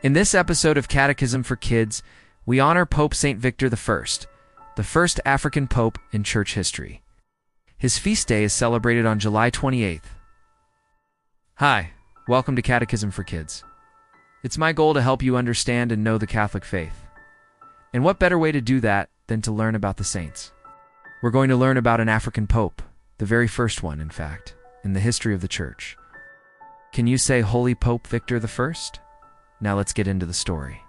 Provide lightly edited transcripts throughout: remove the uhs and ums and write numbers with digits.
In this episode of Catechism for Kids, we honor Pope St. Victor I, the first African pope in church history. His feast day is celebrated on July 28th. Hi, welcome to Catechism for Kids. It's my goal to help you understand and know the Catholic faith. And what better way to do that than to learn about the saints? We're going to learn about an African pope, the very first one, in fact, in the history of the church. Can you say Holy Pope Victor I? Now let's get into the story.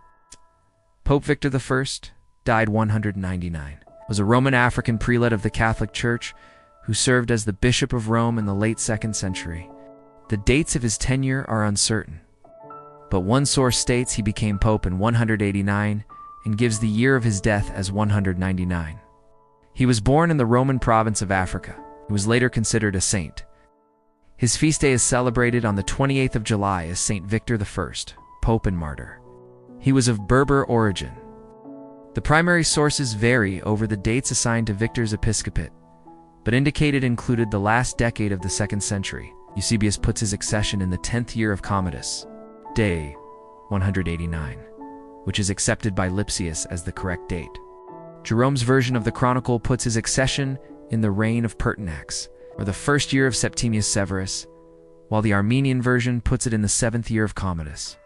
Pope Victor I died 199, was a Roman African prelate of the Catholic Church who served as the Bishop of Rome in the late 2nd century. The dates of his tenure are uncertain, but one source states he became pope in 189 and gives the year of his death as 199. He was born in the Roman province of Africa and was later considered a saint. His feast day is celebrated on the 28th of July as St. Victor I, Pope and Martyr. He was of Berber origin. The primary sources vary over the dates assigned to Victor's episcopate, but indicated included the last decade of the 2nd century. Eusebius puts his accession in the 10th year of Commodus, day 189, which is accepted by Lipsius as the correct date. Jerome's version of the Chronicle puts his accession in the reign of Pertinax, or the 1st year of Septimius Severus, while the Armenian version puts it in the 7th year of Commodus.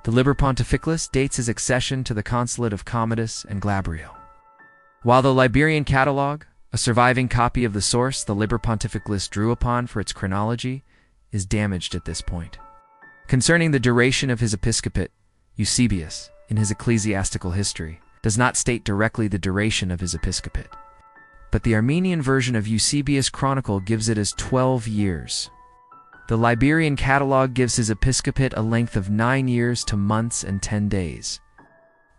The Liber Pontificalis dates his accession to the consulate of Commodus and Glabriel. While the Liberian Catalogue, a surviving copy of the source the Liber Pontificalis drew upon for its chronology, is damaged at this point. Concerning the duration of his episcopate, Eusebius, in his ecclesiastical history, does not state directly the duration of his episcopate, but the Armenian version of Eusebius' Chronicle gives it as 12 years. The Liberian Catalogue gives his episcopate a length of 9 years to months and 10 days,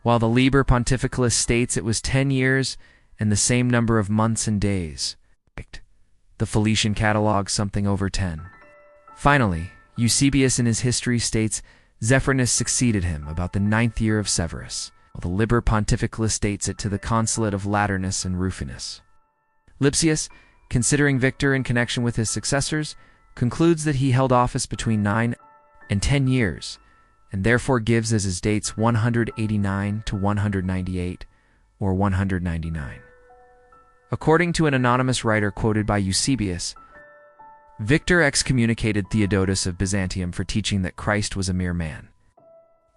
while the Liber Pontificalis states it was 10 years and the same number of months and days. The Felician Catalogue something over 10. Finally, Eusebius in his history states Zephyrinus succeeded him about the 9th year of Severus, while the Liber Pontificalis dates it to the consulate of Laternus and Rufinus. Lipsius, considering Victor in connection with his successors, concludes that he held office between 9 and 10 years, and therefore gives as his dates 189 to 198, or 199. According to an anonymous writer quoted by Eusebius, Victor excommunicated Theodotus of Byzantium for teaching that Christ was a mere man.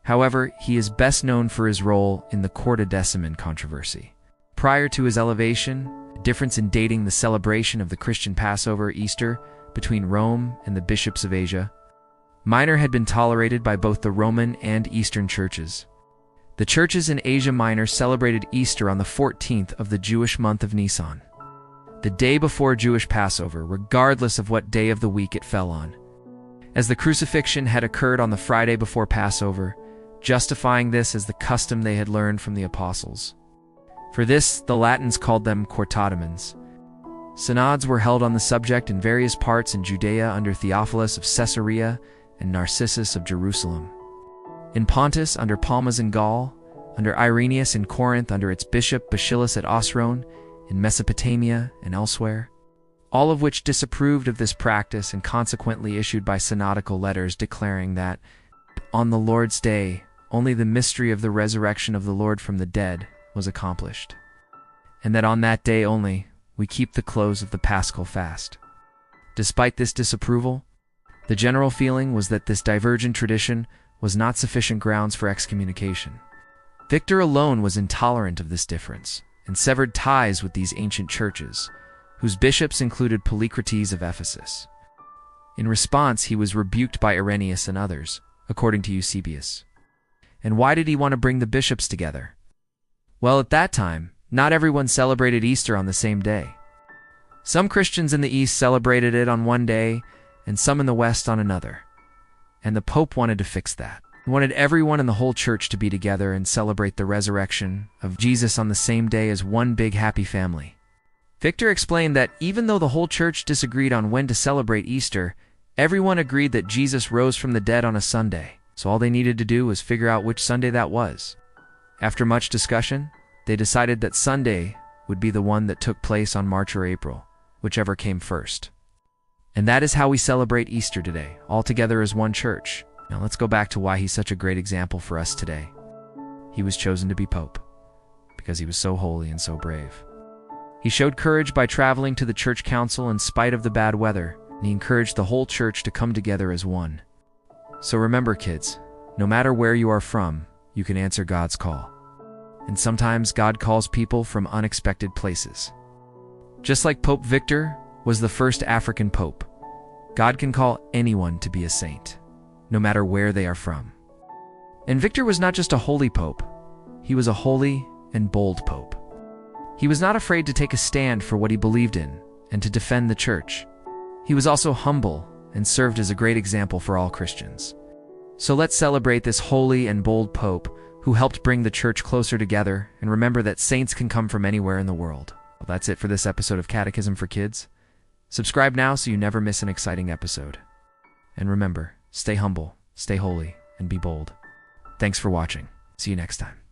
However, he is best known for his role in the Quartodeciman controversy. Prior to his elevation, a difference in dating the celebration of the Christian Passover, Easter, between Rome and the bishops of Asia Minor had been tolerated by both the Roman and Eastern churches. The churches in Asia Minor celebrated Easter on the 14th of the Jewish month of Nisan, the day before Jewish Passover, regardless of what day of the week it fell on, as the crucifixion had occurred on the Friday before Passover, justifying this as the custom they had learned from the apostles. For this, the Latins called them Quartodecimans. Synods were held on the subject in various parts in Judea under Theophilus of Caesarea and Narcissus of Jerusalem. In Pontus under Palmas in Gaul, under Irenaeus in Corinth under its bishop Bacillus at Osrhoene, in Mesopotamia and elsewhere, all of which disapproved of this practice and consequently issued by synodical letters declaring that, on the Lord's day, only the mystery of the resurrection of the Lord from the dead was accomplished, and that on that day only we keep the close of the Paschal fast. Despite this disapproval, the general feeling was that this divergent tradition was not sufficient grounds for excommunication. Victor alone was intolerant of this difference and severed ties with these ancient churches, whose bishops included Polycrates of Ephesus. In response, he was rebuked by Irenaeus and others, according to Eusebius. And why did he want to bring the bishops together? Well, at that time, not everyone celebrated Easter on the same day. Some Christians in the East celebrated it on one day, and some in the West on another. And the Pope wanted to fix that. He wanted everyone in the whole church to be together and celebrate the resurrection of Jesus on the same day as one big happy family. Victor explained that even though the whole church disagreed on when to celebrate Easter, everyone agreed that Jesus rose from the dead on a Sunday, so all they needed to do was figure out which Sunday that was. After much discussion, they decided that Sunday would be the one that took place on March or April, whichever came first. And that is how we celebrate Easter today, all together as one church. Now let's go back to why he's such a great example for us today. He was chosen to be Pope because he was so holy and so brave. He showed courage by traveling to the church council in spite of the bad weather, and he encouraged the whole church to come together as one. So remember, kids, no matter where you are from, you can answer God's call. And sometimes God calls people from unexpected places. Just like Pope Victor was the first African pope, God can call anyone to be a saint, no matter where they are from. And Victor was not just a holy pope, he was a holy and bold pope. He was not afraid to take a stand for what he believed in and to defend the church. He was also humble and served as a great example for all Christians. So let's celebrate this holy and bold pope who helped bring the church closer together, and remember that saints can come from anywhere in the world. Well, that's it for this episode of Catechism for Kids. Subscribe now so you never miss an exciting episode. And remember, stay humble, stay holy, and be bold. Thanks for watching. See you next time.